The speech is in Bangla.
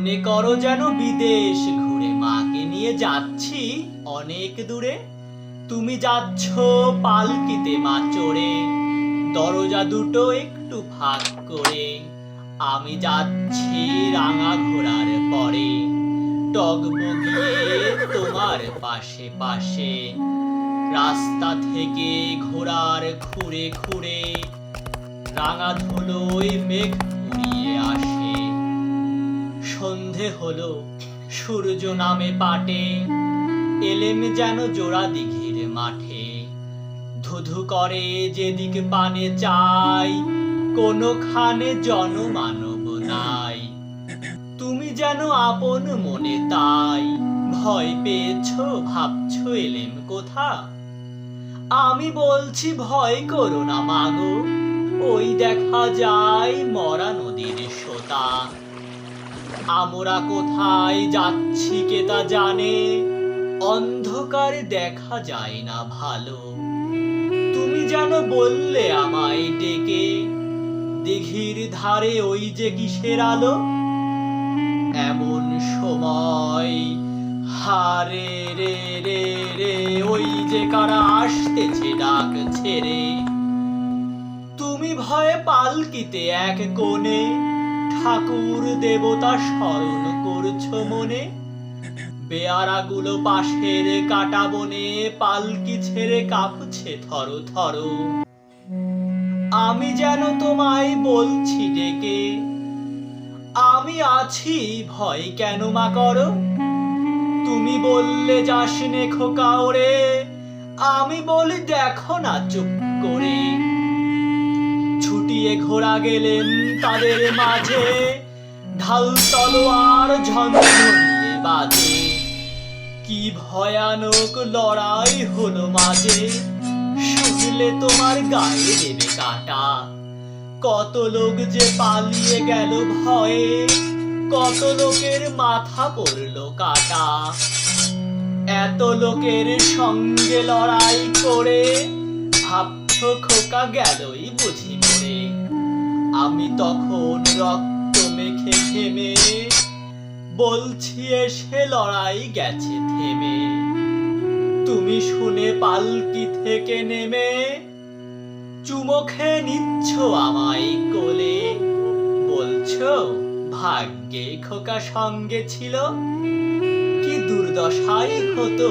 মনে করো যেন বিদেশ ঘুরে মাকে নিয়ে যাচ্ছি অনেক দূরে। তুমি যাচ্ছ পালকিতে মা চড়ে, দরজা দুটো একটু ফাঁক করে। আমি যাচ্ছি রাঙা ঘোড়ার পরে, টগবগিয়ে তোমার পাশে পাশে। রাস্তা থেকে ঘোড়ার খুঁড়ে খুঁড়ে রাঙা ধুলোয় মেঘ উড়িয়ে আসে। সন্ধে হলো, সূর্য নামে পাটে, এলেম যেন জোড়া দিঘির মাঠে। ধুধু করে যেদিকে পানে চাই, কোনোখানে জনমানব নাই। তুমি যেন আপন মনে তাই ভয় পেয়েছো, ভাবছো এলেম কোথা। আমি বলছি ভয় করো না মাগো, ওই দেখা যায় মরা নদীর সোতা। আমরা কোথায় যাচ্ছি কে তা জানে, অন্ধকারে দেখা যায় না ভালো। তুমি যেন বললে আমায় ডেকে, দিঘির ধারে ওই যে কিসের আলো। এমন সময় হারে রে রে রে, ওই যে কারা আসতেছে ডাক ছেড়ে। তুমি ভয়ে পালকিতে এক কোণে ঠাকুর দেবতা স্মরণ করছো মনে। বেয়ারাগুলো পাশের কাটা বনে পালকি ছেড়ে কাঁপছে থর থর। আমি যেন তোমায় বলছি ডেকে, আমি আছি ভয় কেন মা করো। তুমি বললে যাসনে খোকা ওরে, আমি বলি দেখো না চুপ করে। ছুটিয়ে ঘোড়া গেলেন তাদের মাঝে, ঢাল তলোয়ার ঝনঝনিয়ে বাজে। কি ভয়ানক লড়াই হলো মাঝে, শুনলে তোমার গায়ে দেবে কাটা। কত লোক যে পালিয়ে গেল ভয়ে, কত লোকের মাথা পড়লো কাটা। এত লোকের সঙ্গে লড়াই করে ভাবছো খোকা গেলই বুঝি মরে। আমি তখন রক্ত মেখে ঘেমে বলছি এসে লড়াই গেছে থেমে। তুমি শুনে পালকি থেকে নেমে চুমো খেয়ে নিচ্ছ আমায় কোলে। বলছো ভাগ্যে খোকা সঙ্গে ছিল, কি দুর্দশাই হতো